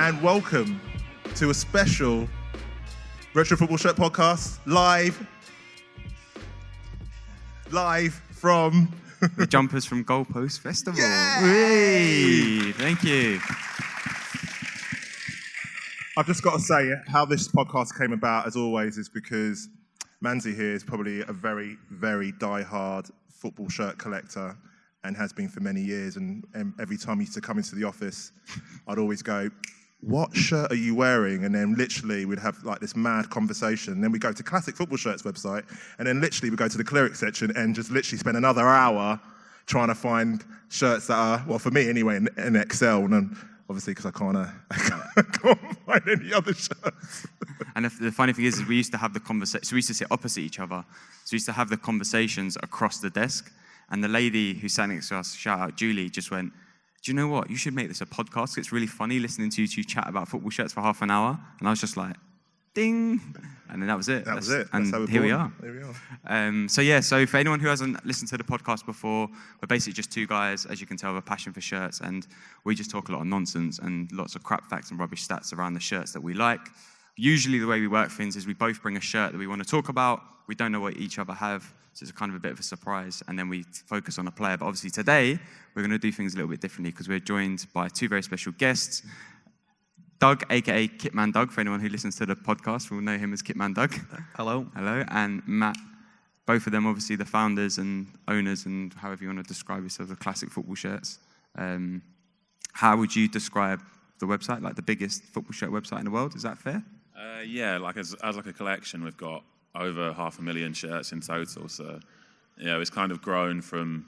and welcome to a special Retro Football Shirt podcast live from the Jumpers from Goalposts Festival. Yay! Thank you. I've just got to say how this podcast came about, as always, is because Manzi here is probably a very, very die-hard football shirt collector and has been for many years. And every time he used to come into the office, I'd always go, "What shirt are you wearing?" And then literally we'd have like this mad conversation. And then we go to Classic Football Shirts website, and then literally we go to the clearance section and just literally spend another hour trying to find shirts that are, well, for me anyway, in XL. And obviously because I can't find any other shirts. And the funny thing is we used to have the conversation. So we used to sit opposite each other. So we used to have the conversations across the desk. And the lady who sat next to us, shout out Julie, just went, "Do you know what? You should make this a podcast. It's really funny listening to you two chat about football shirts for half an hour." And I was just like, ding. And then that was it. That was it. And That's here we are. Here we are. So for anyone who hasn't listened to the podcast before, we're basically just two guys, as you can tell, with a passion for shirts. And we just talk a lot of nonsense and lots of crap facts and rubbish stats around the shirts that we like. Usually the way we work things is we both bring a shirt that we want to talk about. We don't know what each other have, so it's kind of a bit of a surprise. And then we focus on a player. But obviously today, we're going to do things a little bit differently because we're joined by two very special guests. Doug, a.k.a. Kitman Doug, for anyone who listens to the podcast will know him as Kitman Doug. Hello. Hello. And Matt, both of them obviously the founders and owners and however you want to describe yourselves of Classic Football Shirts. How would you describe the website, like the biggest football shirt website in the world? Is that fair? Yeah, like as like a collection, we've got over 500,000 shirts in total. So, yeah, it's kind of grown from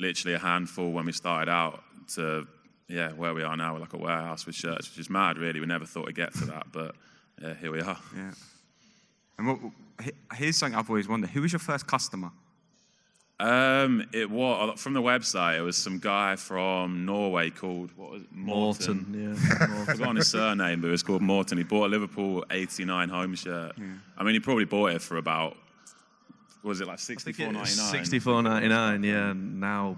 literally a handful when we started out to, yeah, where we are now. We're like a warehouse with shirts, which is mad, really. We never thought we'd get to that, but yeah, here we are. Yeah. And here's something I've always wondered. Who was your first customer? It was from the website. It was some guy from Norway called Morten. Yeah, I've forgotten his surname, but it was called Morten. He bought a Liverpool '89 home shirt. Yeah. I mean, he probably bought it for about, was it like $64.99? $64.99. Yeah. Now,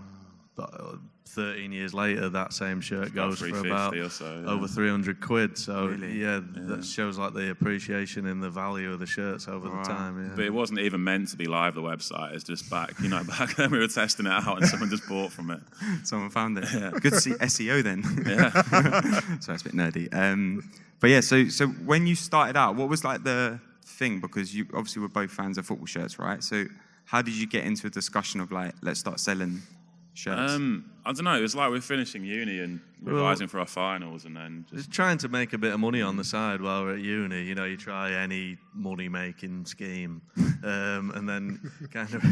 13 years later, that same shirt goes for about over 300 quid. So really? yeah, that shows like the appreciation in the value of the shirts over the time. Yeah. But it wasn't even meant to be live. The website is just back then we were testing it out and someone just bought from it. Someone found it. Yeah. Good to see SEO then. Yeah. So it's a bit nerdy. But yeah, so when you started out, what was like the thing? Because you obviously were both fans of football shirts, right? So how did you get into a discussion of like, let's start selling shirts? I don't know. It was like we're finishing uni and revising for our finals, and then just trying to make a bit of money on the side while we're at uni. You know, you try any money-making scheme, and then kind of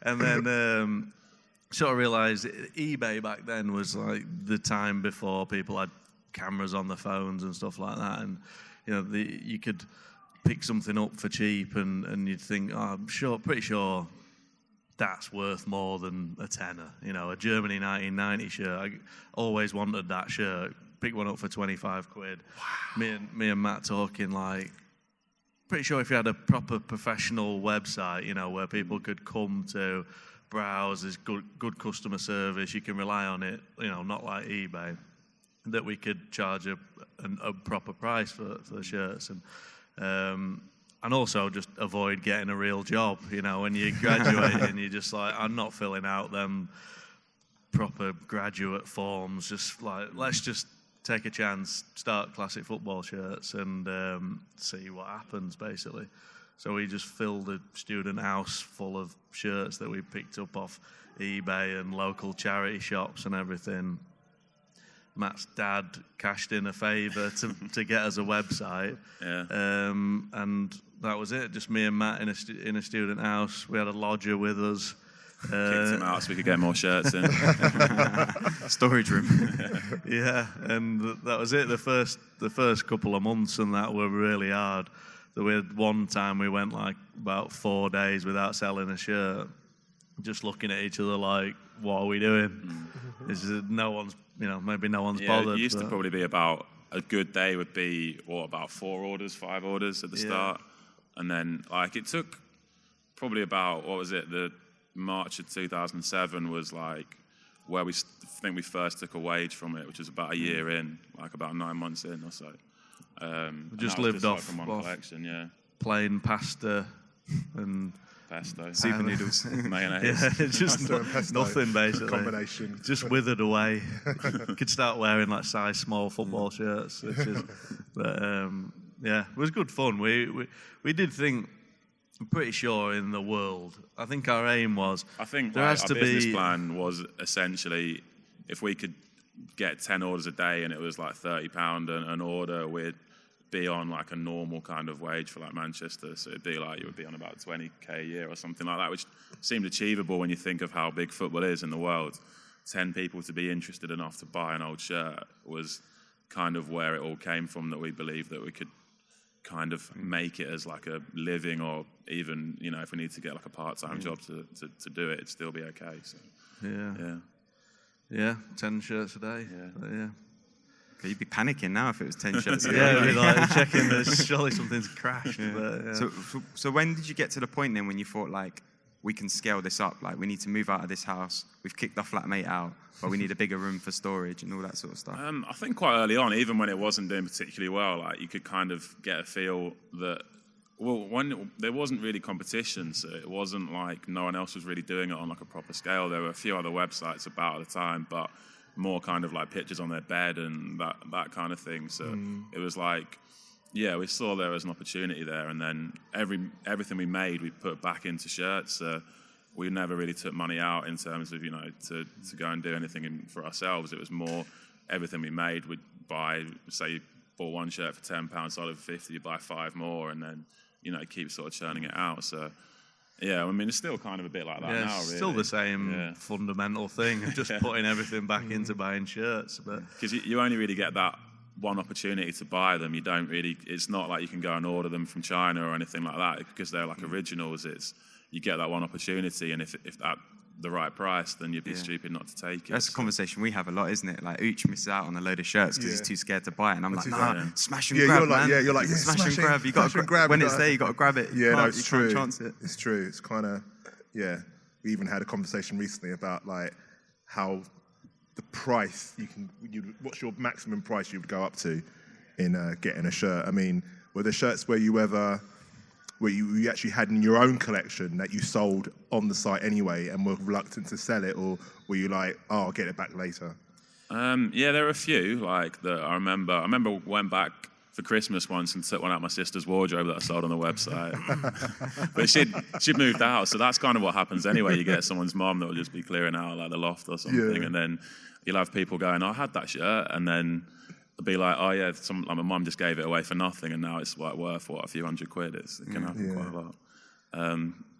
and then sort of realised eBay back then was like the time before people had cameras on their phones and stuff like that, and you know, you could pick something up for cheap, and you'd think, oh, I'm pretty sure that's worth more than a tenner. You know, a Germany 1990 shirt. I always wanted that shirt. Pick one up for 25 quid. Wow. Me and Matt talking like, pretty sure if you had a proper professional website, you know, where people could come to browse, there's good customer service, you can rely on it, you know, not like eBay, that we could charge a proper price for the shirts. And also just avoid getting a real job, you know, when you graduate and you're just like, I'm not filling out them proper graduate forms, just like, let's just take a chance, start Classic Football Shirts and see what happens, basically. So we just filled a student house full of shirts that we picked up off eBay and local charity shops and everything. Matt's dad cashed in a favour to get us a website, and that was it. Just me and Matt in a student house. We had a lodger with us. Kicked him out so we could get more shirts in. Storage room. Yeah, and that was it. The first couple of months and that were really hard. So we had one time we went like about 4 days without selling a shirt, just looking at each other like, what are we doing? No one's bothered. It used to probably be about a good day would be, about 4 orders, 5 orders at the start. And then, like, it took probably about, the March of 2007 was like where think we first took a wage from it, which was about a year in, like about 9 months in or so. Just lived off from one collection, yeah. Plain pasta and pesto, super noodles, mayonnaise. Yeah, it's just nothing basically. Combination. Just withered away. Could start wearing like size small football shirts, but yeah, it was good fun. We did think. I'm pretty sure in the world. I think our aim was. I think there has our to business be plan was essentially if we could get 10 orders a day and it was like £30 an order, we'd be on like a normal kind of wage for like Manchester. So it'd be like you would be on about 20k a year or something like that, which seemed achievable when you think of how big football is in the world. 10 people to be interested enough to buy an old shirt was kind of where it all came from. That we believed that we could kind of make it as like a living, or even, you know, if we need to get like a part-time job to do it, it'd still be okay. So yeah, 10 shirts a day. Yeah. You'd be panicking now if it was 10 shirts a day. Yeah, we'd be like checking that surely something's crashed. Yeah. But, yeah. So when did you get to the point then when you thought like, we can scale this up, like we need to move out of this house, we've kicked our flatmate out, but we need a bigger room for storage and all that sort of stuff? I think quite early on, even when it wasn't doing particularly well, like you could kind of get a feel that, well, when there wasn't really competition, so it wasn't like no one else was really doing it on like a proper scale. There were a few other websites about at the time, but more kind of like pictures on their bed and that kind of thing. So it was like, yeah, we saw there was an opportunity there, and then everything we made, we put back into shirts. We never really took money out in terms of, you know, to go and do anything for ourselves. It was more everything we made, we'd buy, say you bought one shirt for £10, sold it for 50, you buy 5 more, and then, you know, keep sort of churning it out. So, yeah, I mean, it's still kind of a bit like that now, really. Still the same fundamental thing of just putting everything back into buying shirts. Because you only really get that one opportunity to buy them. You don't really, it's not like you can go and order them from China or anything like that, because they're like originals. It's, you get that one opportunity, and if that the right price, then you'd be stupid not to take it. That's a conversation we have a lot, isn't it? Like, Ooch misses out on a load of shirts because he's too scared to buy it. And I'm like, nah, smash and grab, man. You're like, smash and grab. You got to grab. When it's there, you got to grab it. Yeah, no, it's true. You can't chance it. It's true. It's kind of, we even had a conversation recently about like how the price what's your maximum price you would go up to in getting a shirt. I mean, were there shirts where you actually had in your own collection that you sold on the site anyway and were reluctant to sell it, or were you like, oh, I'll get it back later? Yeah, there were a few like that. I remember went back for Christmas once and took one out my sister's wardrobe that I sold on the website. But she'd moved out, so that's kind of what happens anyway. You get someone's mom that will just be clearing out like the loft or something, and then you'll have people going, I had that shirt, and then be like, oh yeah, like my mum just gave it away for nothing, and now it's like worth a few £100. It can happen quite a lot.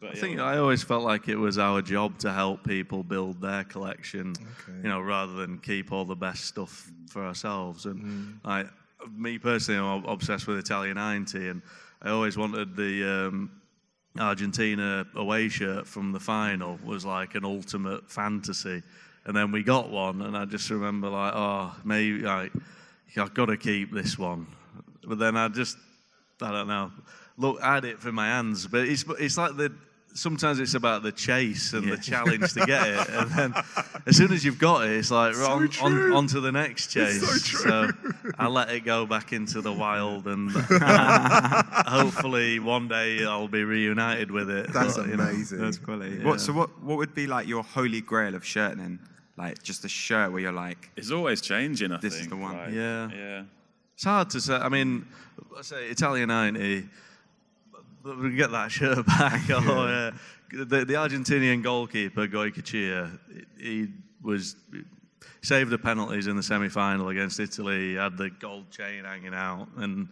I think I always felt like it was our job to help people build their collection, you know, rather than keep all the best stuff for ourselves. And like me personally, I'm obsessed with Italia 90, and I always wanted the Argentina away shirt from the final. Was like an ultimate fantasy, and then we got one, and I just remember like, oh, maybe like, I've got to keep this one. But then I don't know, look at it for my hands. But it's like sometimes it's about the chase and the challenge to get it. And then as soon as you've got it, it's like on to the next chase. So I let it go back into the wild, and hopefully one day I'll be reunited with it. That's amazing. That's quality. Yeah. So what would be like your holy grail of shirt then? Like just a shirt where you're like, it's always changing. I think this is the one. Like, yeah. It's hard to say. I mean, I say Italia 90. We get that shirt back. The Argentinian goalkeeper Goalposts, he saved the penalties in the semi-final against Italy. He had the gold chain hanging out, and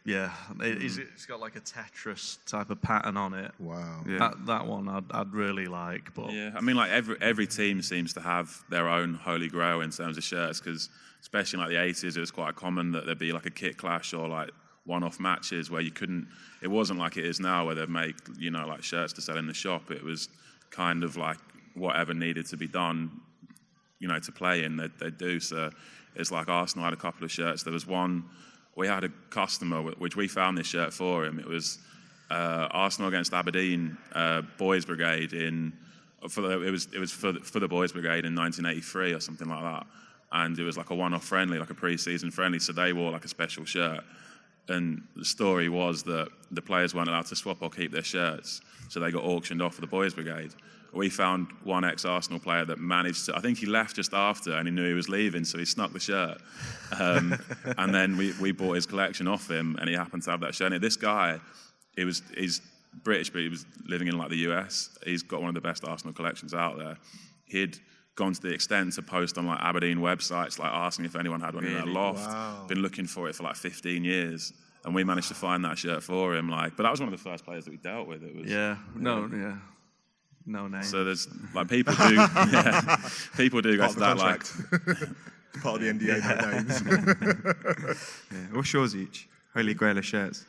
it's got like a Tetris type of pattern on it. Wow. Yeah. That one I'd really like. But I mean, like every team seems to have their own holy grail in terms of shirts, because especially in like the 80s, it was quite common that there'd be like a kit clash or like one-off matches where it wasn't like it is now where they make, you know, like shirts to sell in the shop. It was kind of like whatever needed to be done, you know, to play in, they'd do. So it's like Arsenal had a couple of shirts. There was one, we had a customer, which we found this shirt for him. It was Arsenal against Aberdeen, Boys Brigade in it was for the Boys Brigade in 1983 or something like that, and it was like a one-off friendly, like a pre-season friendly. So they wore like a special shirt, and the story was that the players weren't allowed to swap or keep their shirts, so they got auctioned off for the Boys Brigade. We found one ex-Arsenal player that managed to, I think he left just after and he knew he was leaving, so he snuck the shirt. And then we bought his collection off him, and he happened to have that shirt. And this guy, he's British, but he was living in like the US. He's got one of the best Arsenal collections out there. He'd gone to the extent to post on like Aberdeen websites, like asking if anyone had one in their loft. Wow. Been looking for it for like 15 years. And we managed to find that shirt for him. But that was one of the first players that we dealt with. It was, No name. So there's like people do go Part to of that the like contract. Part of the NDA, no names. What's yours each? Holy Grail of shirts.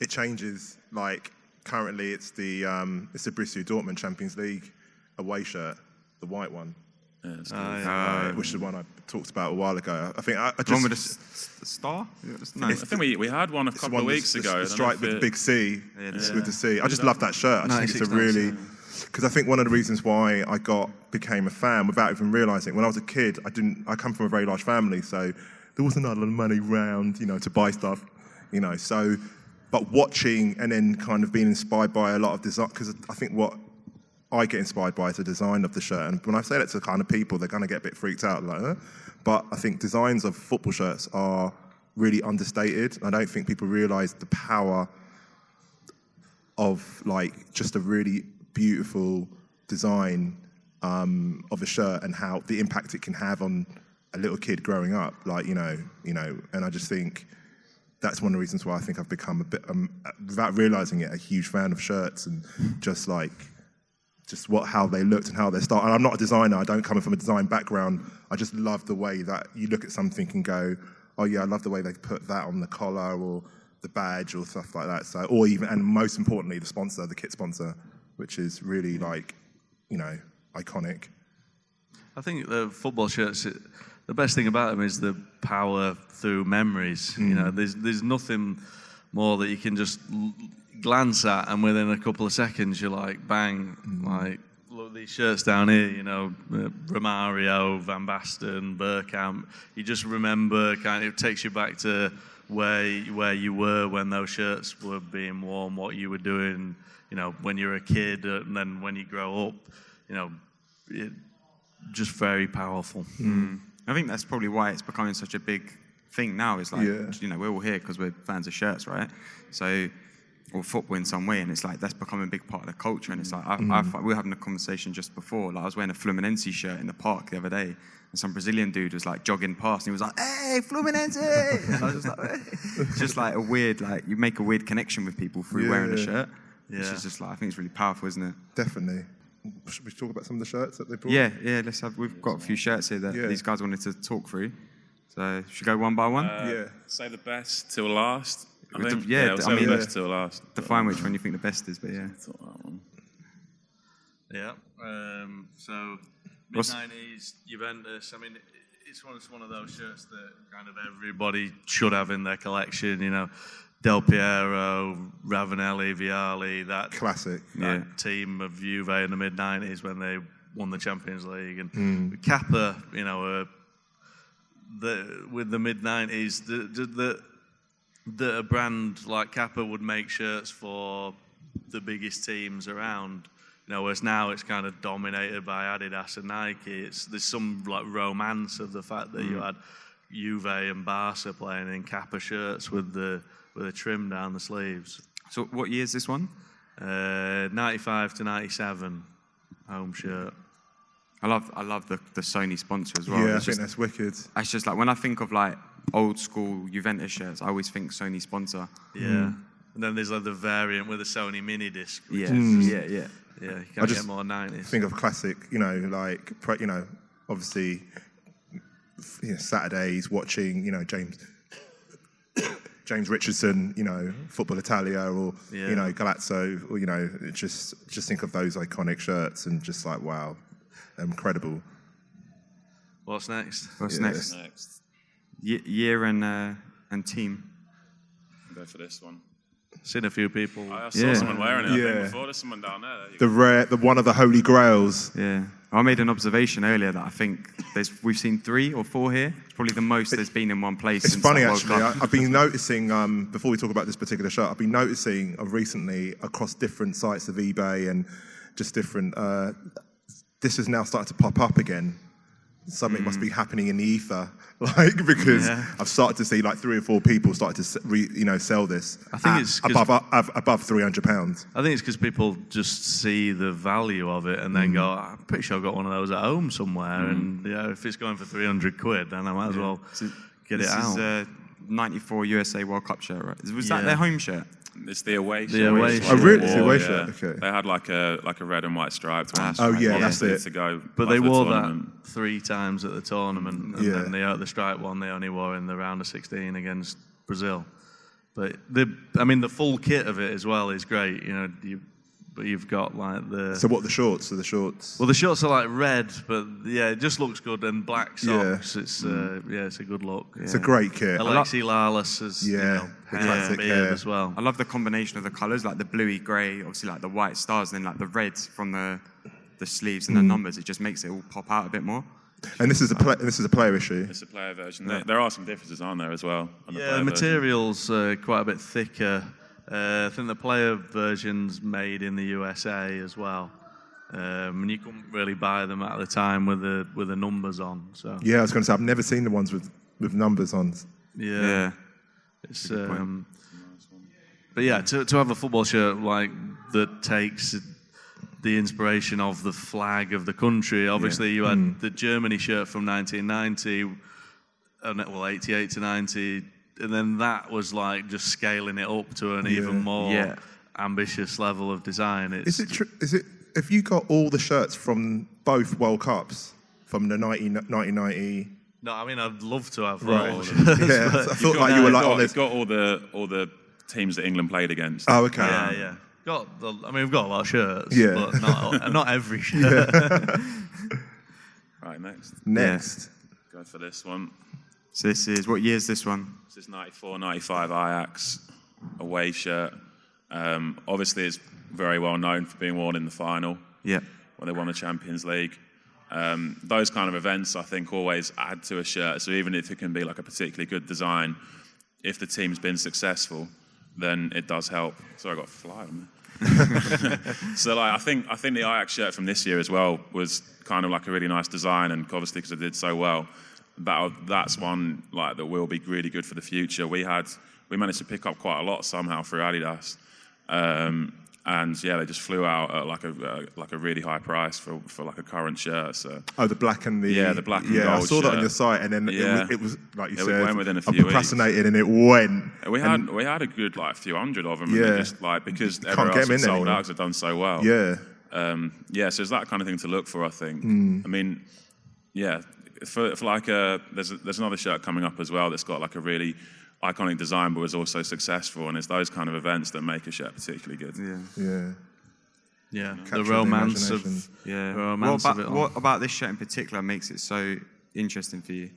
It changes. Like currently, it's the Borussia Dortmund Champions League away shirt, the white one, it's cool. which is the one I talked about a while ago. I think I The one with just the star? No. I think we had one a couple of weeks ago. The stripe with the big C, with the C. I just love that shirt. I just think it's a 96, really, because I think one of the reasons why I became a fan without even realizing. When I was a kid, I come from a very large family, so there wasn't a lot of money around, to buy stuff, So, but watching and then kind of being inspired by a lot of design, because I think what I get inspired by is the design of the shirt. And when I say that to kind of people, they're going to get a bit freaked out, like, huh? But I think designs of football shirts are really understated. I don't think people realise the power of like just a really beautiful design of a shirt and how the impact it can have on a little kid growing up. And I just think that's one of the reasons why I think I've become a bit, without realising it, a huge fan of shirts and just how they looked and how they started. And I'm not a designer. I don't come from a design background. I just love the way that you look at something and go, oh yeah, I love the way they put that on the collar or the badge or stuff like that. So, and most importantly, the sponsor, the kit sponsor, which is really iconic. I think the football shirts, the best thing about them is the power through memories. There's nothing more that you can just glance at, and within a couple of seconds, you're like, bang, like, look, these shirts down here, Romario, Van Basten, Bergkamp. You just remember, it takes you back to where you were when those shirts were being worn, what you were doing, when you were a kid, and then when you grow up, just very powerful. I think that's probably why it's becoming such a big thing now. It's like, we're all here because we're fans of shirts, right? So, or football in some way, and it's like that's become a big part of the culture. And it's like we were having a conversation just before. Like I was wearing a Fluminense shirt in the park the other day, and some Brazilian dude was like jogging past, and he was like, "Hey, Fluminense!" And I was just like, hey. It's just like a weird, like you make a weird connection with people through wearing a shirt. Which is just like I think it's really powerful, isn't it? Definitely. Should we talk about some of the shirts that they brought? Yeah. We've got a few shirts here that these guys wanted to talk through. So should we go one by one? Save the best till last. I think. Yeah, we'll save the best till last. Define which one you think the best is, but yeah. Yeah. So mid-90s Juventus. I mean, it's one of those shirts that kind of everybody should have in their collection. Del Piero, Ravanelli, Vialli, that classic, that team of Juve in the mid-90s when they won the Champions League, and Kappa, with the mid-90s, that a brand like Kappa would make shirts for the biggest teams around. Whereas now it's kind of dominated by Adidas and Nike. There's some like romance of the fact that you had Juve and Barca playing in Kappa shirts with a trim down the sleeves. So what year is this one? 95 to 97 home shirt. I love the Sony sponsor as well. Yeah, I think that's wicked. It's just like when I think of like old school Juventus shirts, I always think Sony sponsor. Yeah. And then there's like the variant with a Sony mini disc. Yeah, Yeah, you can't get more 90s. Think of classic, obviously, Saturdays watching, James Richardson, Football Italia or, Galazzo, or, just think of those iconic shirts and just like, wow, incredible. What's next? What's next? Year and team. I'll go for this one. seen a few people. I saw someone wearing it. I Yeah. think before. There's someone down there. The one of the holy grails. Yeah. I made an observation earlier that I think we've seen 3 or 4 here. It's probably the most there's been in one place. It's since funny, that World actually. Cup. I've been noticing, before we talk about this particular shirt, I've been noticing recently across different sites of eBay and just different, this has now started to pop up again. Something must be happening in the ether, because I've started to see 3 or 4 people started to, sell this. I think it's above £300. I think it's because people just see the value of it and then go, I'm pretty sure I've got one of those at home somewhere. And if it's going for 300 quid, then I might as well get it out. This is 94 USA World Cup shirt, right? Was that their home shirt? It's the away shirt. The away shirt. Oh, really? It's the Wore, away yeah. shirt, okay. They had like a red and white striped one. Oh, yeah, that's it. To go But like they for the wore tournament. that 3 times at the tournament, and Yeah. then the striped one they only wore in the round of 16 against Brazil. But the full kit of it as well is great. But you've got the. So what, the shorts? Are the shorts? Well, the shorts are red, but it just looks good, and black socks. It's it's a good look. It's a great kit. Alexi Lalas has the hair classic and beard hair. as well. I love the combination of the colours, like the bluey grey, obviously like the white stars, and then like the reds from the sleeves and the numbers. It just makes it all pop out a bit more. And this is a player issue. It's a player version. There are some differences, aren't there, as well? On the Yeah, player the version. material's quite a bit thicker. I think the player version's made in the USA as well. And you couldn't really buy them at the time with the numbers on. So Yeah, I was going to say, I've never seen the ones with numbers on. Yeah. it's but yeah, to have a football shirt that takes the inspiration of the flag of the country. Obviously, you had the Germany shirt from 1990, 88 to 90. And then that was just scaling it up to an even more ambitious level of design. Is it? Have you got all the shirts from both World Cups, from the 1990? No, I mean I'd love to have Right. all of Yeah, them. I thought you were on It's this. got all the teams that England played against. Oh, okay. Yeah. We've got a lot of shirts, Yeah. but not every shirt. Right, next. Next. Go for this one. So this is, what year is this one? This is 94-95 Ajax away shirt. Obviously, it's very well known for being worn in the final Yeah. when they won the Champions League. Those kind of events, I think, always add to a shirt. So even if it can be a particularly good design, if the team's been successful, then it does help. Sorry, I got a fly on me. So I think the Ajax shirt from this year as well was kind of a really nice design, and obviously because it did so well. That's one that will be really good for the future. We managed to pick up quite a lot somehow through Adidas, and they just flew out at a really high price for a current shirt. So The black and the the black and I gold saw that on shirt. your site, and then Yeah. it was like you It said, went within a I few procrastinated, and it went. we had a good few hundred of them, Yeah. and they just because Can't everyone get else them had in sold anymore. out because they've done so well. Yeah, So it's that kind of thing to look for, I think. I mean, for there's another shirt coming up as well that's got a really iconic design but was also successful, and it's those kind of events that make a shirt particularly good. Yeah, Capture the romance the of imagination. romance of it all. What about this shirt in particular makes it so interesting for you?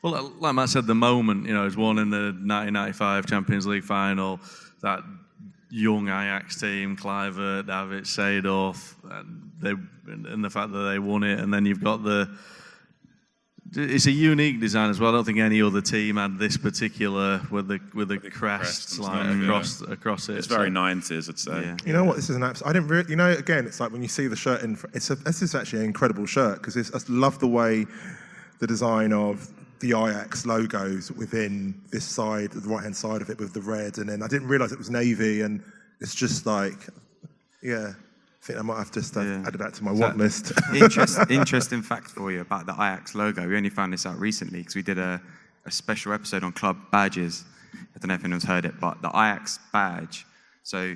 Well, like Matt said, the moment, it was won in the 1995 Champions League final, that young Ajax team, Kluivert, David, Seedorf, and the fact that they won it, and then you've got it's a unique design as well. I don't think any other team had this particular with the crests across it. It's very 90s, I'd say. Yeah. You know what? This is an absolute. I didn't really. Again, it's like when you see the shirt this is actually an incredible shirt because I love the way the design of the Ajax logos within this side, the right hand side of it with the red, and then I didn't realise it was navy, and it's just I think I might have just added that to my want list. Interesting fact for you about the Ajax logo. We only found this out recently because we did a special episode on club badges. I don't know if anyone's heard it, but the Ajax badge. So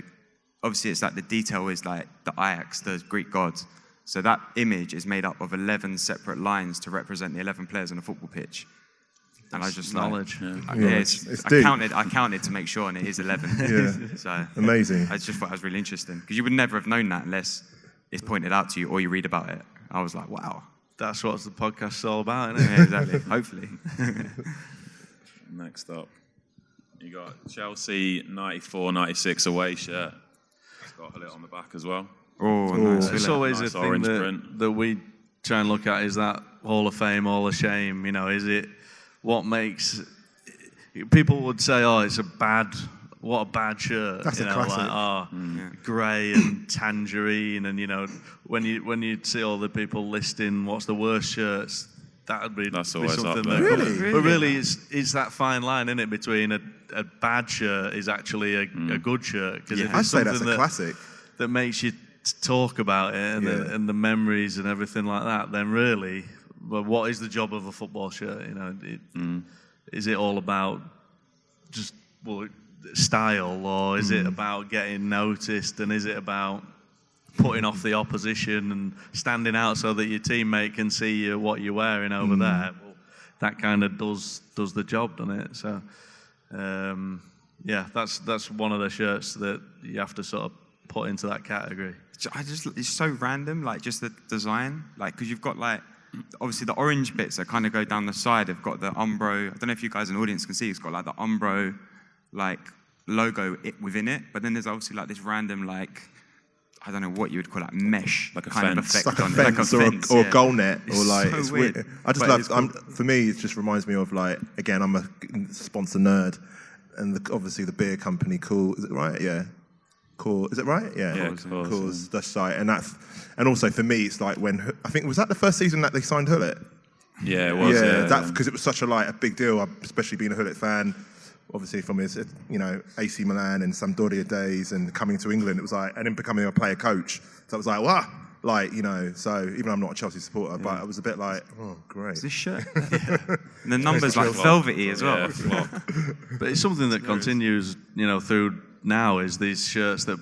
obviously it's the detail is the Ajax, the Greek gods. So that image is made up of 11 separate lines to represent the 11 players on a football pitch. And I just knowledge. It's I deep. counted to make sure, and it is 11. Yeah. So Amazing. I just thought it was really interesting because you would never have known that unless it's pointed out to you or you read about it. I was like, wow. That's what the podcast's all about, isn't it? Yeah, exactly. Hopefully. Next up. You got Chelsea 94-96 away shirt. It's got Hullet on the back as well. Oh, nice. It's always Nice a thing orange print. that we try and look at, is that Hall of Fame, Hall of Shame. You know, is it what makes people would say, oh, it's what a bad shirt. That's a classic. Like, grey and tangerine, and you know, when you see all the people listing what's the worst shirts, that would be That's always something up there. Really? But really, it's that fine line, isn't it, between a bad shirt is actually a good shirt, because if I'd it's say that's something a classic. that makes you talk about it and the memories and everything like that, then really, well, what is the job of a football shirt? You know, is it all about just style, or is it about getting noticed, and is it about putting off the opposition and standing out so that your teammate can see what you're wearing over there? Well, that kind of does the job, doesn't it? So, that's one of the shirts that you have to sort of put into that category. It's so random, like just the design, like because you've got like obviously the orange bits that kind of go down the side have got the Umbro. I don't know if you guys in the audience can see. It's got like the Umbro like logo within it, but then there's obviously like this random like I don't know what you would call it, mesh Like a kind of fence. effect Like a on fence, it, or a goal net, It's or like so it's weird. weird. I just But love. it's cool. For me, it just reminds me of like again, I'm a sponsor nerd, and obviously the beer company, Cool. Is it right? Yeah. Cool. Is it right? Yeah. Yeah, Coors, Coors. That's right. And also for me, it's like when I think was that the first season that they signed Hullet. Yeah, it was. Yeah, that's because it was such a big deal, especially being a Hullet fan. Obviously, from his AC Milan and Sampdoria days, and coming to England, it was like, and then becoming a player coach. So it was like, wow, So even though I'm not a Chelsea supporter, but I was a bit like, oh, great. This shirt, and the numbers like velvety as well. Yeah, But it's something that continues, through now, is these shirts that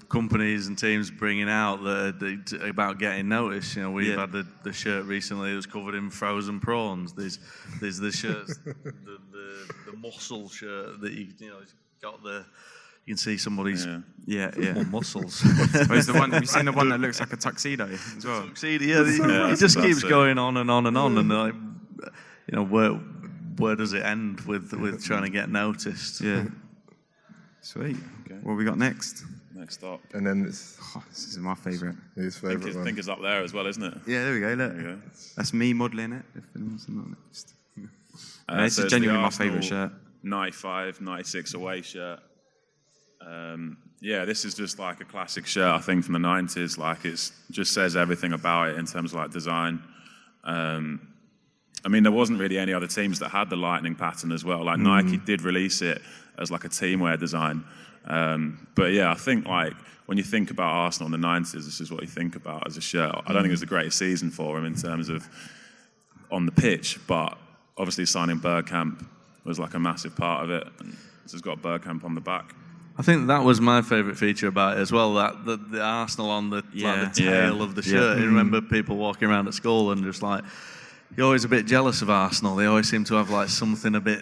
companies and teams bringing out that are about getting noticed. We've had the shirt recently that was covered in frozen prawns. There's the shirts, the muscle shirt that it's got you can see somebody's muscles. Where's the one? Have you seen the one that looks like a tuxedo as well? It just keeps going on and on and on, and where does it end with trying to get noticed? Yeah. Sweet. Okay. What have we got next? Next up. And then it's This is my favourite. his favourite I one. think it's up there as well, isn't it? Yeah, there we go. Look, There you go. that's me modelling it. If anyone's not next. This So is it's genuinely the my Arsenal favourite shirt. 95-96 away shirt. This is just like a classic shirt, I think, from the 90s. Like, it just says everything about it in terms of like design. There wasn't really any other teams that had the lightning pattern as well. Like Nike did release it as like a teamwear design. I think like when you think about Arsenal in the 90s, this is what you think about as a shirt. I don't think it was the greatest season for him in terms of on the pitch, but obviously signing Bergkamp was like a massive part of it. And this has got Bergkamp on the back. I think that was my favourite feature about it as well, that the Arsenal on the tail of the shirt. You remember people walking around at school and just like, you're always a bit jealous of Arsenal. They always seem to have like something a bit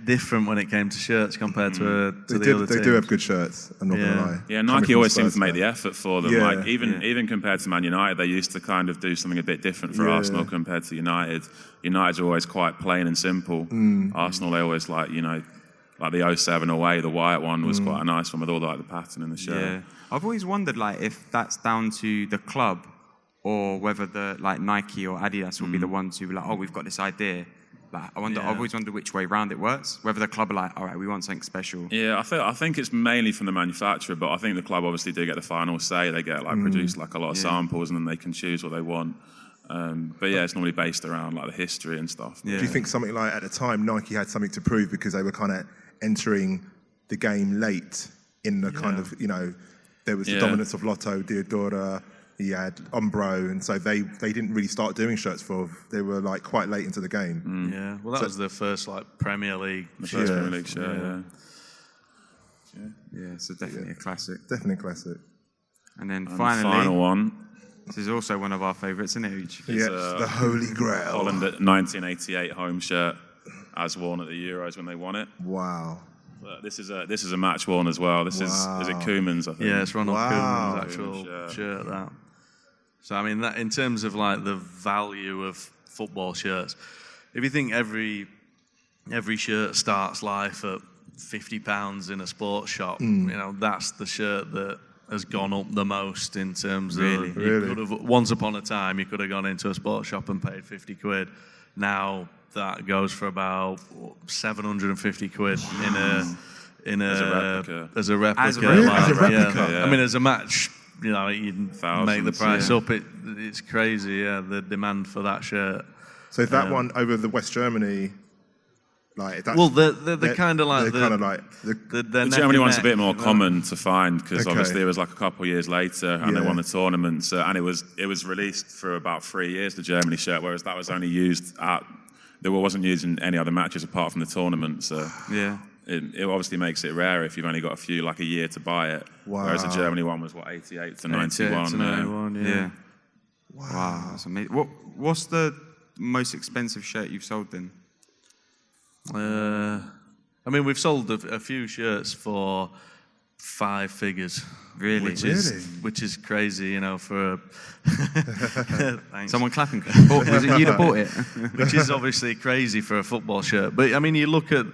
different when it came to shirts compared to the other teams. They do have good shirts, I'm not going to lie. Yeah, Nike always seems to make the effort for them. Yeah. Like even compared to Man United, they used to kind of do something a bit different for Arsenal compared to United. United's always quite plain and simple. Arsenal, they always like the 07 away, the white one was quite a nice one with all the pattern in the shirt. Yeah, I've always wondered like if that's down to the club or whether the like Nike or Adidas will be the ones who be like, oh, we've got this idea. Like, I've always wondered which way round it works. Whether the club are like, all right, we want something special. Yeah, I think it's mainly from the manufacturer, but I think the club obviously do get the final say. They get produce a lot of samples, and then they can choose what they want. It's normally based around like the history and stuff. Yeah. Do you think something like at the time Nike had something to prove because they were kind of entering the game late in the kind of there was the dominance of Lotto, Diodora. He had Umbro, and so they didn't really start doing shirts they were like quite late into the game. Yeah, well, that was the first Premier League. The first Premier League shirt, Yeah, so definitely a classic. Definitely a classic. And then And finally, the final one. this is also one of our favourites, isn't it? Yeah, the Holy Grail. Holland 1988 home shirt, as worn at the Euros when they won it. Wow. But this is a match worn as well. This is it Koeman's, I think. Yeah, it's Ronald Wow. Koeman's actual Koeman's shirt. That. So I mean, that in terms of like the value of football shirts, if you think every every shirt starts life at £50 in a sports shop. You know, that's the shirt that has gone up the most in terms of Really? could have, once upon a time you could have gone into a sports shop and paid £50. Now that goes for about £750 in As a replica. as a replica. As a replica. As a replica. Yeah. I mean, as a match, you know, you make the Thousands, price yeah. up. It's crazy, yeah, the demand for that shirt. So is that one over the West Germany, like that's, Well, they're kind of like they're kind of like the Germany one's a bit more common to find because Okay. obviously it was like a couple of years later and they Yeah. won the tournament. So, and it was released for about 3 years, the Germany shirt, whereas that was only used there wasn't used in any other matches apart from the tournament. So Yeah. it obviously makes it rare if you've only got like a year to buy it. Whereas the Wow. Germany one was 88 to 88 91. to 91, Yeah. Wow, that's amazing. What's the most expensive shirt you've sold then? I mean, we've sold a few shirts for 5 figures. Really? Which is crazy, you know, for thanks. Someone clapping? Was it you that bought it? Which is obviously crazy for a football shirt. But I mean, you look at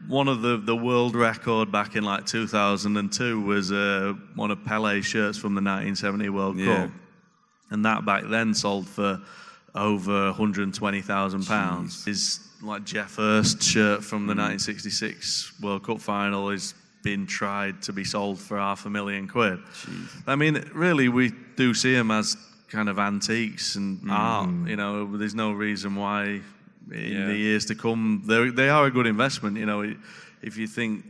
one of the world record back in like 2002 was one of Pele's shirts from the 1970 World Yeah. Cup, and that back then sold for over £120,000. Is like Jeff Hurst's shirt from the 1966 World Cup final is being tried to be sold for £500,000. I mean, really, we do see them as kind of antiques and art. You know, there's no reason why in the years to come they are a good investment. You know, if you think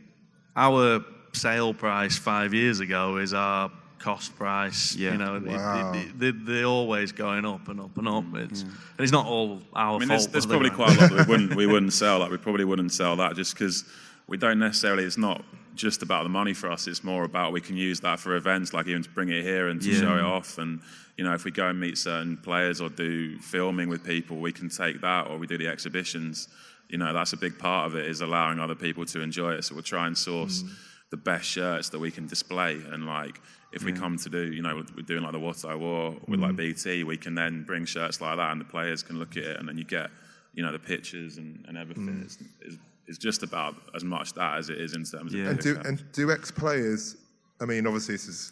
our sale price 5 years ago is our cost price. Yeah. You know, Wow. they're always going up and up and up. And it's not all our I mean, fault. there's probably quite a lot that we wouldn't sell. Like we probably wouldn't sell that just because we don't necessarily. It's not just about the money for us. It's more about we can use that for events, like even to bring it here and to show it off. And you know, if we go and meet certain players or do filming with people, we can take that, or we do the exhibitions. You know, that's a big part of it, is allowing other people to enjoy it. So we'll try and source the best shirts that we can display. And like, if we come to do, you know, we're doing like the What I Wore with like BT, we can then bring shirts like that and the players can look at it and then you get, you know, the pictures and everything. It's just about as much that as it is in terms of and do ex-players, I mean, obviously it's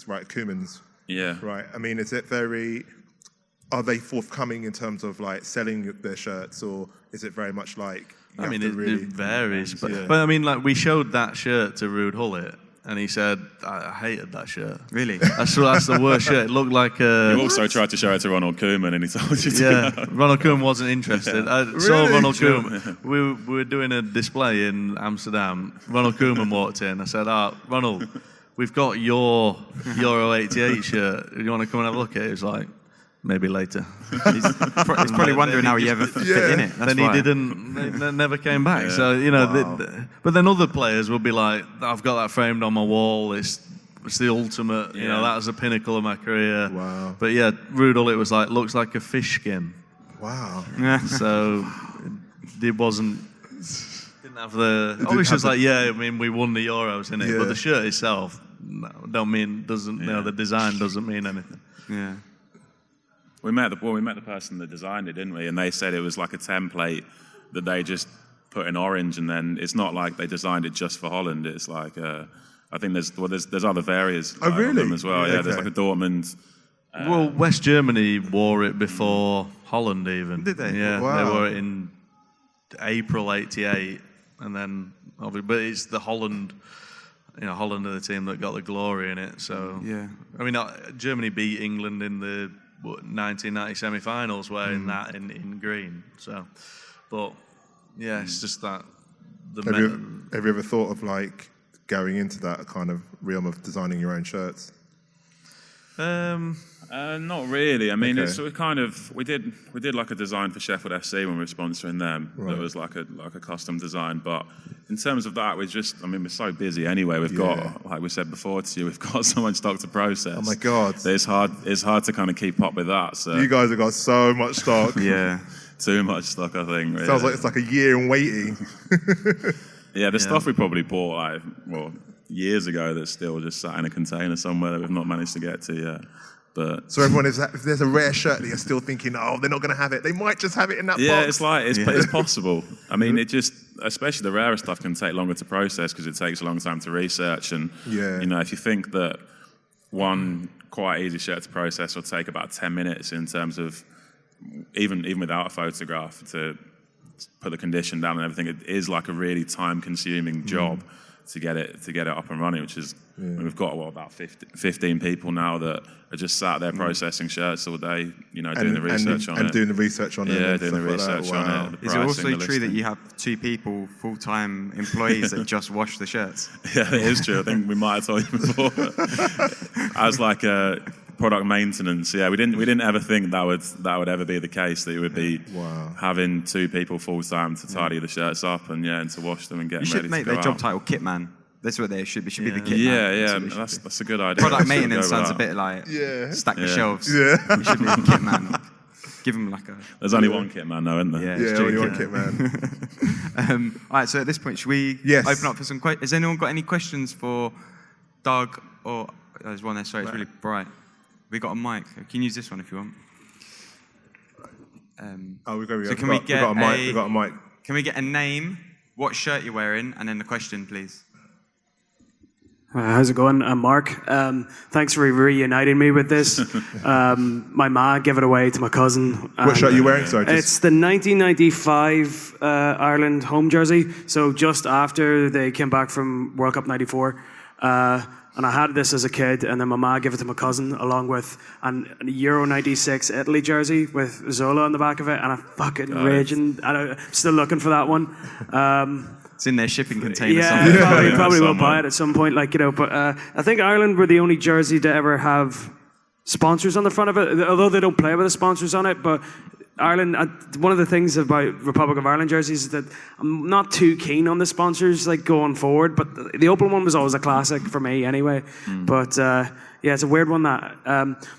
right, Koeman's, yeah. right? I mean, are they forthcoming in terms of like selling their shirts, or is it very much like you I have mean, to it really varies. But Yeah. I mean, like, we showed that shirt to Ruud Gullit, and he said, I hated that shirt. Really? That's the worst shirt. It looked like You also tried to show it to Ronald Koeman and he told you to. yeah, Ronald Koeman wasn't interested. I saw Really? Ronald Koeman. We were doing a display in Amsterdam. Ronald Koeman walked in. I said, Ronald, we've got your Euro 88 shirt. Do you want to come and have a look at it? He was like, maybe later. He's probably wondering how he ever fit in it. That's Then why. he didn't, never came back. Yeah. So, you know, Wow. but then other players will be like, I've got that framed on my wall. It's the ultimate, you know, Yeah. that was the pinnacle of my career. Wow. But yeah, Ruud Gullit was like, looks like a fish skin. Wow. Yeah. So it wasn't, didn't have the, obviously it's like, yeah, I mean, we won the Euros, innit? Yeah. But the shirt itself, doesn't, you know, the design doesn't mean anything. Yeah. We met the person that designed it, didn't we? And they said it was like a template that they just put in orange, and then it's not like they designed it just for Holland. It's like I think there's other variants Oh, of really? them as well. Yeah, there's Okay. like a Dortmund. Well, West Germany wore it before Holland even. Did they? Yeah, Wow. they wore it in April '88, and then obviously, but it's the Holland. You know, Holland are the team that got the glory in it. So Yeah. I mean, Germany beat England in the 1990 semi-finals, wearing that in green. So, but yeah, it's just that. Have you ever thought of like going into that kind of realm of designing your own shirts? Not really. I mean, Okay. it's sort of kind of we did like a design for Sheffield FC when we were sponsoring them. Right. That was like a custom design. But in terms of that, we're so busy anyway. We've got, like we said before to you, we've got so much stock to process. Oh my God. that it's hard to kind of keep up with that. So You guys have got so much stock. Yeah. too much stock, I think. Really. Sounds like it's like a year in waiting. Yeah, the stuff we probably bought years ago that's still just sat in a container somewhere that we've not managed to get to yet. But So everyone is, if there's a rare shirt that you're still thinking, oh, they're not going to have it. They might just have it in that yeah, box. it's possible. I mean, it just, especially the rarer stuff, can take longer to process because it takes a long time to research. And Yeah. you know, if you think that one quite easy shirt to process will take about 10 minutes in terms of even without a photograph to put the condition down and everything, it is like a really time-consuming job to get it up and running, which is we've got about 15 people now that are just sat there processing shirts all day, you know, doing the research on it. And doing the research on it. Yeah, and doing the stuff like research that. Wow. on it. Is it also true that you have 2 people, full-time employees that just wash the shirts? Yeah, it is true. I think we might have told you before. As like a product maintenance, yeah, we didn't ever think that would ever be the case. That it would be having 2 people full time to tidy the shirts up and to wash them and get You them ready should make to go their job out. title Kit Man. That's what they should be. Should be the Kit Yeah, Man. yeah, that's a good idea. Product Let's maintenance go with sounds a that. bit like stack the Yeah. shelves. Yeah. You should be the Kit Man. Give them like a... There's only one kit man, though, isn't there? Yeah, Yeah, it's only true, one Kit kit, man. All right, so at this point, should we Yes. open up for some questions? Has anyone got any questions for Doug? Or there's one there, sorry, it's really bright. We got a mic. You can use this one if you want. Oh, we've got So can we get a mic. We've got a mic. Can we get a name, what shirt you're wearing, and then the question, please? How's it going? I'm Mark. Thanks for reuniting me with this. My ma gave it away to my cousin. What shirt are you wearing? Sorry, It's the 1995 Ireland home jersey. So just after they came back from World Cup '94. And I had this as a kid, and then my ma gave it to my cousin along with a Euro '96 Italy jersey with Zola on the back of it, and I fucking raging. I'm still looking for that one. It's in their shipping container Yeah, somewhere. probably will Somewhere. buy it at some point, like, you know. But I think Ireland were the only jersey to ever have sponsors on the front of it, although they don't play with the sponsors on it. But Ireland, one of the things about Republic of Ireland jerseys is that I'm not too keen on the sponsors, like, going forward. But the Opel one was always a classic for me, anyway. But yeah, it's a weird one, that.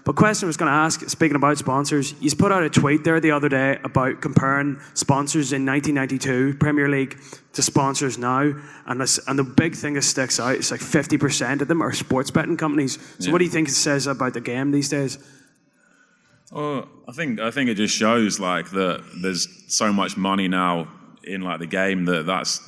But question I was going to ask, speaking about sponsors, you put out a tweet there the other day about comparing sponsors in 1992 Premier League to sponsors now, and the big thing that sticks out is like 50% of them are sports betting companies. So what do you think it says about the game these days? Well, I think it just shows like that there's so much money now in like the game that's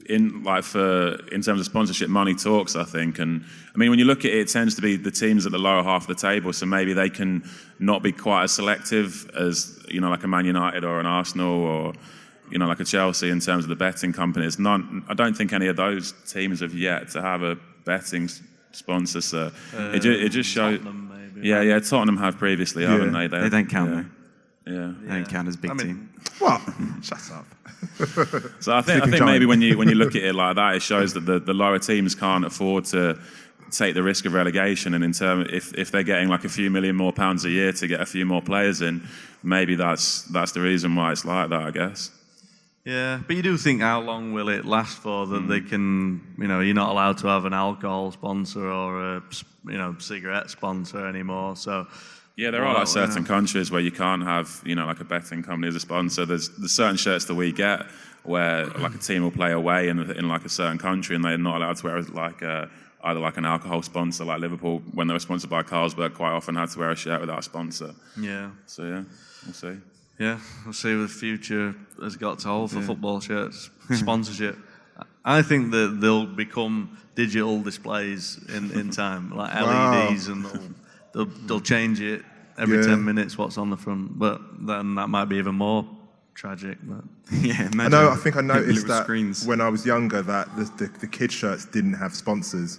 in terms of sponsorship, money talks, I think. And I mean, when you look at it, it tends to be the teams at the lower half of the table, so maybe they can not be quite as selective as, you know, like a Man United or an Arsenal or, you know, like a Chelsea in terms of the betting companies. I don't think any of those teams have yet to have a betting sponsor, so it just shows. Tottenham, maybe. Yeah, Tottenham have previously, haven't they? They don't count, though. Yeah. They don't count as big team. What? Shut up. So I think giant. maybe when you look at it like that, it shows that the lower teams can't afford to take the risk of relegation. And in term, if they're getting like a few million more pounds a year to get a few more players in, maybe that's the reason why it's like that, I guess. Yeah, but you do think, how long will it last for that they can, you know, you're not allowed to have an alcohol sponsor or a, you know, cigarette sponsor anymore. So Yeah, there are like certain countries where you can't have, you know, like a betting company as a sponsor. There's certain shirts that we get where like a team will play away in like a certain country and they're not allowed to wear like either like an alcohol sponsor, like Liverpool when they were sponsored by Carlsberg quite often had to wear a shirt without a sponsor. yeah, So yeah, we'll see. yeah, we'll see what the future has got to hold for football shirts sponsorship. I think that they'll become digital displays in time, like LEDs, and they'll change it every 10 minutes what's on the front. But then that might be even more tragic. But Yeah, I imagine. know. I think I noticed little that screens. when I was younger, that the kids' shirts didn't have sponsors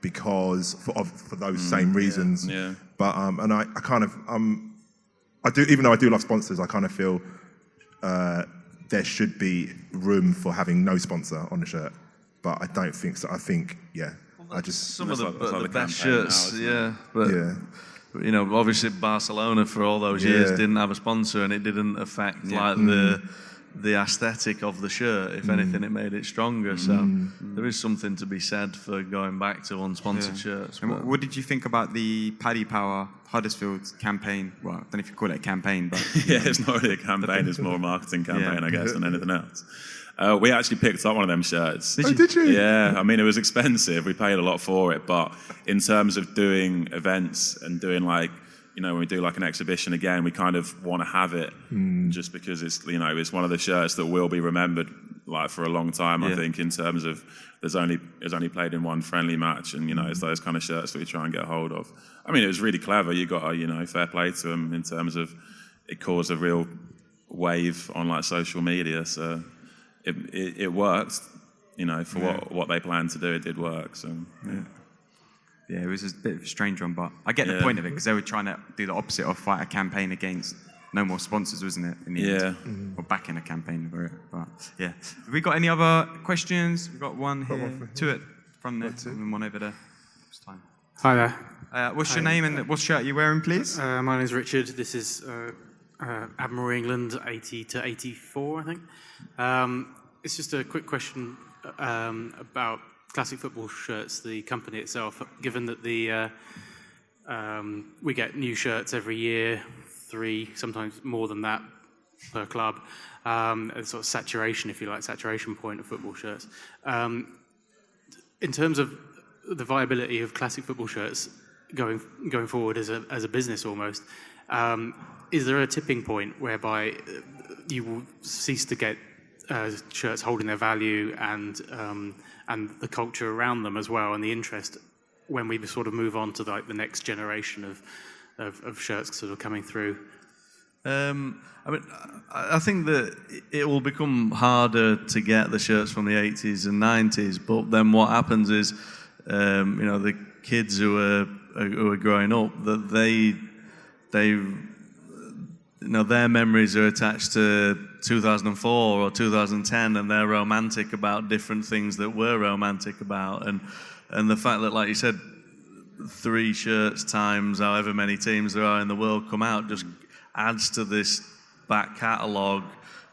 because for those same reasons. Yeah. But and I kind of I do, even though I do love sponsors, I kind of feel there should be room for having no sponsor on the shirt. But I don't think so. I think I just some of the, that's like the the best campaign now, shirts, isn't it? yeah. But you know, obviously Barcelona for all those years didn't have a sponsor, and it didn't affect like the aesthetic of the shirt. If anything, it made it stronger. So there is something to be said for going back to unsponsored shirts. And what did you think about the Paddy Power Huddersfield campaign? Well, I don't know if you call it a campaign, but Yeah, it's not really a campaign, it's more a marketing campaign, I guess, than anything else. We actually picked up one of them shirts. Did you? Yeah, I mean, it was expensive. We paid a lot for it, but in terms of doing events and doing when we do like an exhibition again, we kind of want to have it just because it's one of the shirts that will be remembered like for a long time. I think in terms of it's only played in one friendly match, and it's those kind of shirts that we try and get hold of. I mean, it was really clever. You got fair play to them in terms of it caused a real wave on like social media. So it worked. For what they planned to do, it did work. So yeah. Yeah, it was a bit of a strange one, but I get the point of it because they were trying to do the opposite of fight a campaign against no more sponsors, wasn't it? In the end? Or back in a campaign for it. But yeah. Have we got any other questions? We've got one here. Two at front there, and one over there. It's time. Hi there. What's your name and what shirt are you wearing, please? My name is Richard. This is Admiral England 80 to 84, I think. It's just a quick question about Classic Football Shirts, the company itself. Given that we get new shirts every year, 3, sometimes more than that per club, a sort of saturation, if you like, saturation point of football shirts. In terms of the viability of Classic Football Shirts going forward as a business almost, is there a tipping point whereby you will cease to get shirts holding their value and the culture around them as well, and the interest when we sort of move on to the next generation of shirts sort of coming through? I think that it will become harder to get the shirts from the 80s and 90s, but then what happens is, the kids who are growing up, that they their memories are attached to 2004 or 2010, and they're romantic about different things that we're romantic about, and the fact that, like you said, 3 shirts times however many teams there are in the world come out just adds to this back catalogue,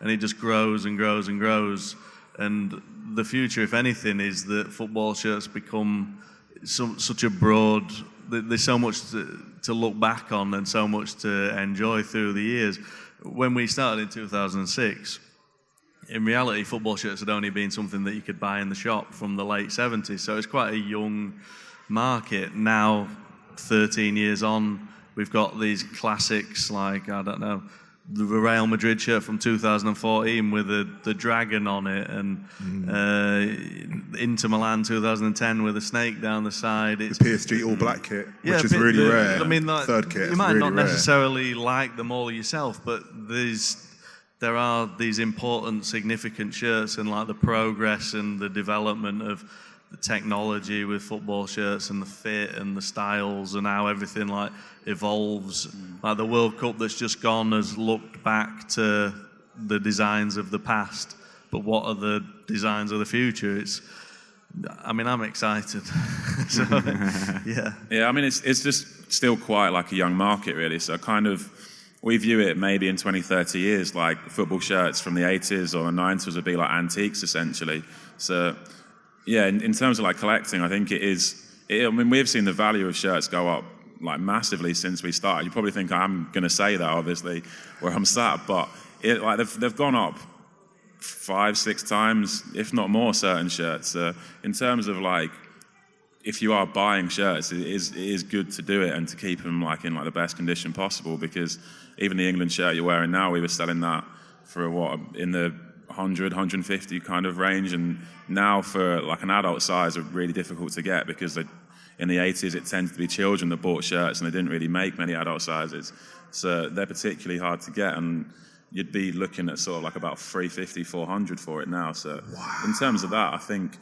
and it just grows and grows and grows. And the future, if anything, is that football shirts become such a broad. There's so much to look back on and so much to enjoy through the years. When we started in 2006, in reality, football shirts had only been something that you could buy in the shop from the late 70s. So it's quite a young market. Now, 13 years on, we've got these classics like, I don't know, the Real Madrid shirt from 2014 with the dragon on it, and Inter Milan 2010 with a snake down the side. It's the PSG all black kit, which is really rare. I mean, third kit. You might really not rare. necessarily like them all yourself, but there are these important, significant shirts, and like the progress and the development of the technology with football shirts and the fit and the styles and how everything like evolves. Like the World Cup that's just gone has looked back to the designs of the past, but what are the designs of the future? I'm excited. So, yeah. Yeah, I mean, it's just still quite like a young market, really. So kind of, we view it maybe in 20, 30 years, like football shirts from the 80s or the 90s would be like antiques, essentially. So, yeah, in terms of like collecting, I think we've seen the value of shirts go up like massively since we started. You probably think I'm going to say that, obviously, where I'm sat, but they've gone up 5, 6 times, if not more, certain shirts. In terms of like, if you are buying shirts, it is good to do it and to keep them like in like the best condition possible, because even the England shirt you're wearing now, we were selling that for in the 100, 150 kind of range, and now for like an adult size are really difficult to get, because in the 80s it tended to be children that bought shirts and they didn't really make many adult sizes, so they're particularly hard to get, and you'd be looking at sort of like about 350, 400 for it now. So in terms of that, I think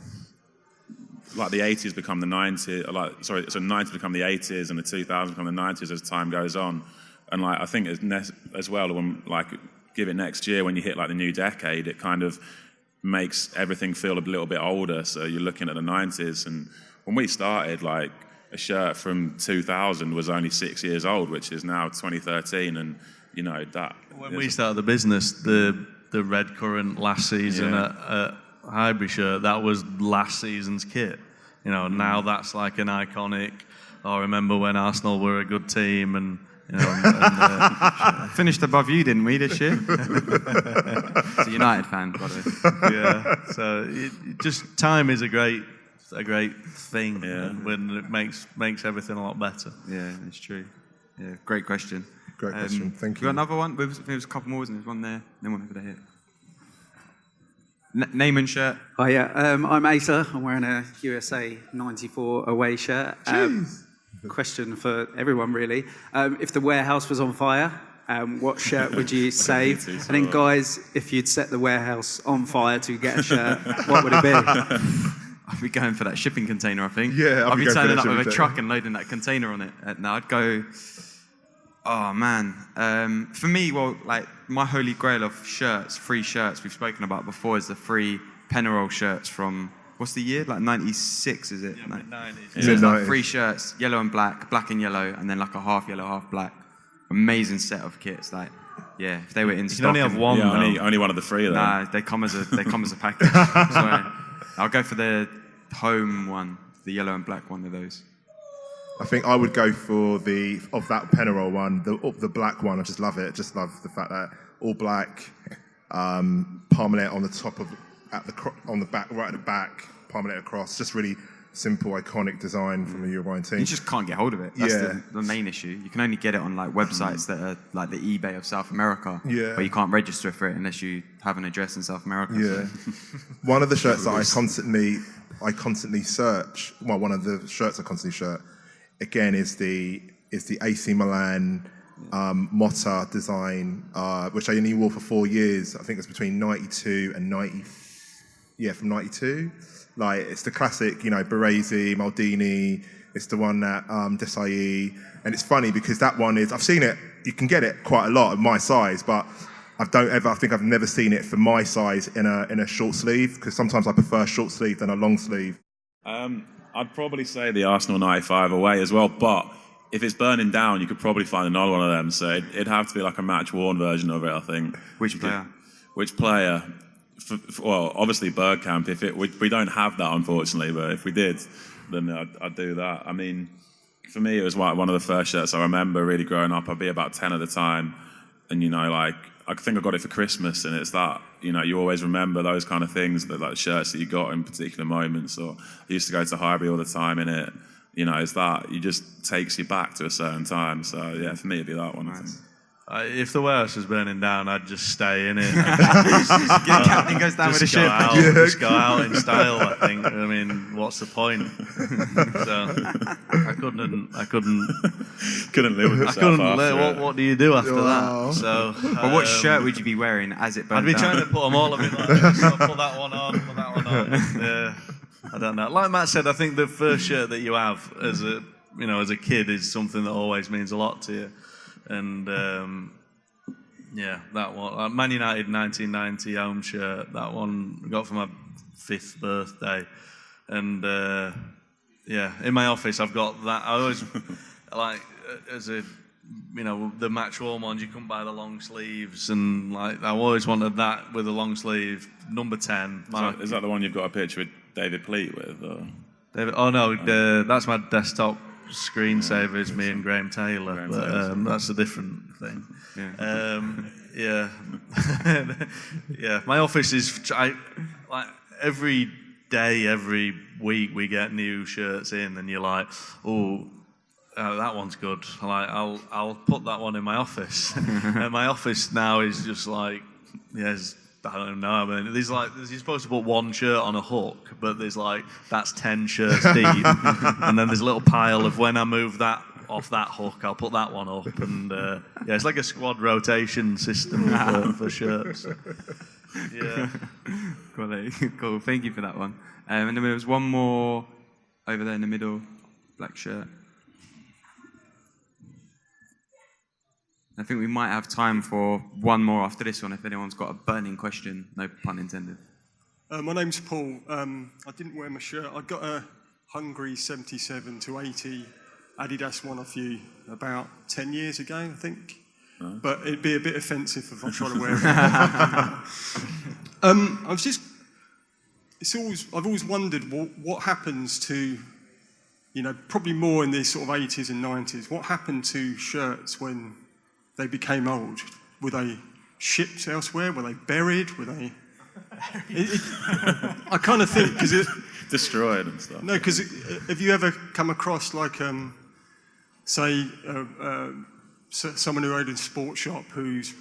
like the 80s become the 90s, so 90s become the 80s and the 2000s become the 90s as time goes on, and like I think as well, when like give it next year, when you hit like the new decade, it kind of makes everything feel a little bit older. So you're looking at the 90s, and when we started, like a shirt from 2000 was only 6 years old, which is now 2013, and that. When we started the business, the the red currant last season at Highbury shirt, that was last season's kit. You know, now that's like an iconic. I remember when Arsenal were a good team, and you know, Finished above you, didn't we, this year? It's a United fan, by the way. yeah. So just time is a great thing, when it makes everything a lot better. Yeah, it's true. Yeah, great question. Great question. Thank We you. got another one. There was a couple more, wasn't there? There's one there, then one over there. Name and shirt. Oh yeah, I'm Asa. I'm wearing a USA 94 away shirt. Question for everyone really. If the warehouse was on fire, what shirt would you save? And then guys, if you'd set the warehouse on fire to get a shirt, what would it be? I'd be going for that shipping container, I think. Yeah, I'd be going for turning the up with a shipping truck and loading that container on it. No, I'd go. Oh man, for me, well, like my holy grail of shirts, free shirts we've spoken about before, is the free Penarol shirts from what's the year? Like 96, is it? Yeah, mid-90s. So it's like free shirts, yellow and black, black and yellow, and then like a half yellow, half black. Amazing set of kits. Like, yeah, if they were in stock. You can only have one. Yeah, only one of the three of them. Nah, they come as a package. So I'll go for the home one, the yellow and black one of those. I think I would go for that Penarol one, the black one. I just love it. Just love the fact that all black, palmolette on the top on the back, right at the back, palmolette across. Just really simple, iconic design from the Uruguayan team. You just can't get hold of it. That's Yeah. the main issue. You can only get it on like websites that are like the eBay of South America. Yeah. But you can't register for it unless you have an address in South America. Yeah. One of the shirts that I constantly search. Well, one of the shirts I constantly search again is the AC Milan Motta design, which I only wore for 4 years. I think it's between 92 and 90. Yeah, from 92. Like, it's the classic, you know, Baresi, Maldini. It's the one that Desai. And it's funny because that one is, I've seen it, you can get it quite a lot of my size, but I think I've never seen it for my size in a short sleeve, because sometimes I prefer short sleeve than a long sleeve. I'd probably say the Arsenal 95 away as well, but if it's burning down, you could probably find another one of them. So it'd have to be like a match-worn version of it, I think. Which player? Which player? Well, obviously Bergkamp. We don't have that, unfortunately, but if we did, then I'd do that. I mean, for me, it was one of the first shirts I remember really growing up. I'd be about 10 at the time, and you know, like, I think I got it for Christmas, and it's that, you know, you always remember those kind of things, that like shirts that you got in particular moments. Or I used to go to Highbury all the time in it. You know, it's that, it just takes you back to a certain time. So yeah, for me it'd be that one. Nice. If the warehouse was burning down, I'd just stay in it. Captain goes down with a ship. Just go out in style, I think. I mean, what's the point? So I couldn't Couldn't live with yourself after it. What do you do after that? So, But what shirt would you be wearing as it burned I'd be down? trying to put them all of it. Like, so put that one on, put that one on. Yeah, I don't know. Like Matt said, I think the first shirt that you have as a kid is something that always means a lot to you. And yeah, that one, Man United 1990 home shirt. That one I got for my 5th birthday, and yeah, in my office I've got that. I always like the match worn ones. You couldn't buy the long sleeves, and like I always wanted that with a long sleeve, number 10. Is that the one you've got a picture with David Pleat with? Or? David? Oh no, that's my desktop screensaver is me and Graham Taylor, but that's a different thing. Yeah, yeah. My office is like every day, every week we get new shirts in, and you're like, oh, that one's good. Like I'll put that one in my office, and my office now is just like, yes. I don't know. I mean, you're supposed to put one shirt on a hook, but there's like, that's 10 shirts deep. And then there's a little pile of when I move that off that hook, I'll put that one up. And yeah, it's like a squad rotation system for shirts. Yeah. Cool. Thank you for that one. And then there was one more over there in the middle, black shirt. I think we might have time for one more after this one if anyone's got a burning question, no pun intended. My name's Paul. I didn't wear my shirt. I got a Hungary 77 to 80 Adidas one off you about 10 years ago, I think. but it'd be a bit offensive if I try to wear it. I've always wondered what happens to, probably more in the sort of 80s and 90s, what happened to shirts when they became old? Were they shipped elsewhere? Were they buried? Were they... I kind of think, because destroyed and stuff. No, because have you ever come across, like, say, someone who owned a sports shop who's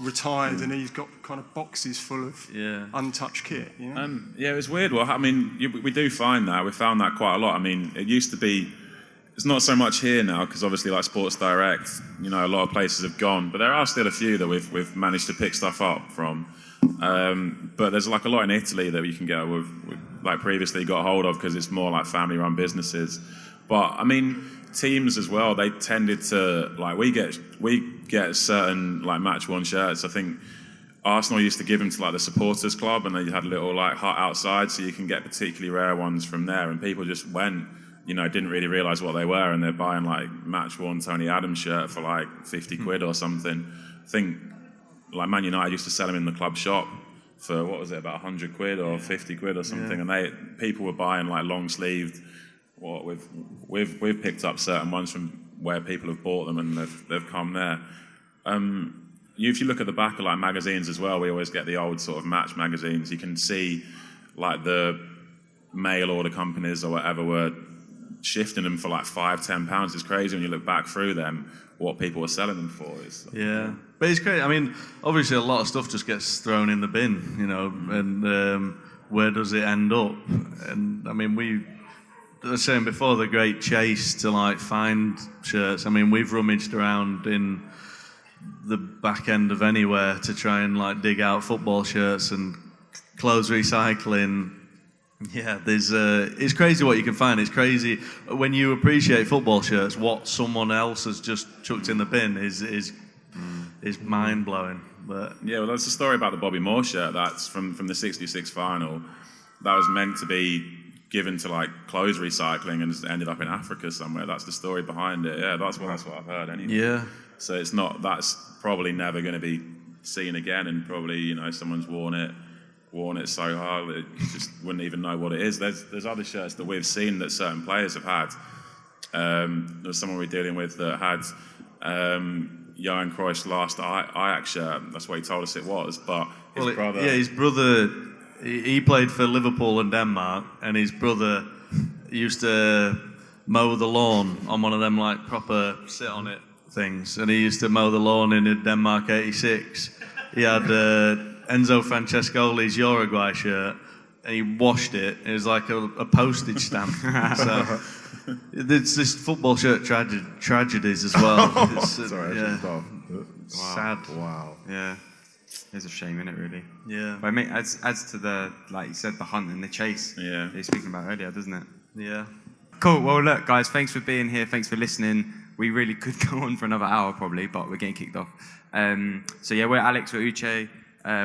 retired and he's got kind of boxes full of untouched kit? Yeah, it was weird. Well, I mean, we do find that. We found that quite a lot. I mean, it used to be, it's not so much here now, because obviously, like Sports Direct, a lot of places have gone, but there are still a few that we've managed to pick stuff up from. But there's like a lot in Italy that you can get, we've like previously got hold of, because it's more like family-run businesses. But I mean, teams as well, they tended to, like, we get certain like match-worn shirts. I think Arsenal used to give them to like the supporters club, and they had a little like hut outside, so you can get particularly rare ones from there. And people just went, didn't really realise what they were, and they're buying like match-worn Tony Adams shirt for like 50 quid or something. I think like Man United used to sell them in the club shop for, what was it, about 100 quid or 50 quid or something, and people were buying like long-sleeved. We've picked up certain ones from where people have bought them, and they've come there. If you look at the back of like magazines as well, we always get the old sort of Match magazines. You can see like the mail order companies or whatever were shifting them for like £5-10. It's crazy when you look back through them what people were selling them for. But it's great. I mean, obviously a lot of stuff just gets thrown in the bin, and where does it end up? And I mean, we were saying before, the great chase to like find shirts. I mean, we've rummaged around in the back end of anywhere to try and like dig out football shirts and clothes recycling. Yeah, it's crazy what you can find. It's crazy when you appreciate football shirts. What someone else has just chucked in the bin is mind blowing. But yeah, well, that's the story about the Bobby Moore shirt. That's from the '66 final. That was meant to be given to like clothes recycling and has ended up in Africa somewhere. That's the story behind it. Yeah, that's what I've heard anyway. Yeah. So that's probably never going to be seen again, and probably someone's worn it so hard that you just wouldn't even know what it is. There's other shirts that we've seen that certain players have had. There was someone we're dealing with that had Johan Cruyff's last Ajax shirt. That's what he told us it was. But his brother, he played for Liverpool and Denmark, and his brother used to mow the lawn on one of them like proper sit on it things, and he used to mow the lawn in Denmark '86. He had Enzo Francescoli's Uruguay shirt, and he washed it. It was like a postage stamp. So it's this football shirt tragedies as well. Sad. Wow. Yeah. It's a shame, isn't it, really? Yeah. But it adds to the, like you said, the hunt and the chase. Yeah. You're speaking about earlier, doesn't it? Yeah. Cool. Well, look, guys, thanks for being here. Thanks for listening. We really could go on for another hour probably, but we're getting kicked off. So yeah, we're Alex, we're Uche.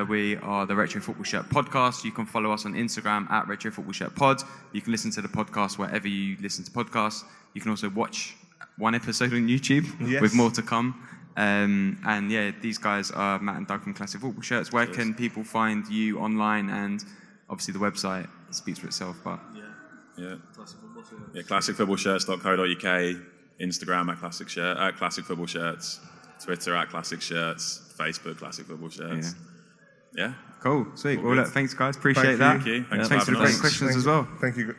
We are the Retro Football Shirt Podcast. You can follow us on Instagram at Retro Football Shirt Pod. You can listen to the podcast wherever you listen to podcasts. You can also watch one episode on YouTube with more to come. And yeah, these guys are Matt and Doug from Classic Football Shirts. Where can people find you online? And obviously the website speaks for itself. But classicfootballshirts.co.uk, Instagram at Classic Football Shirts, Twitter at Classic Shirts, Facebook Classic Football Shirts. Yeah. Cool. Sweet. Well, look, thanks, guys. Appreciate that. Thank you. Thanks for the great questions as well. Thank you.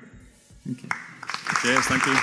Thank you. Cheers. Thank you.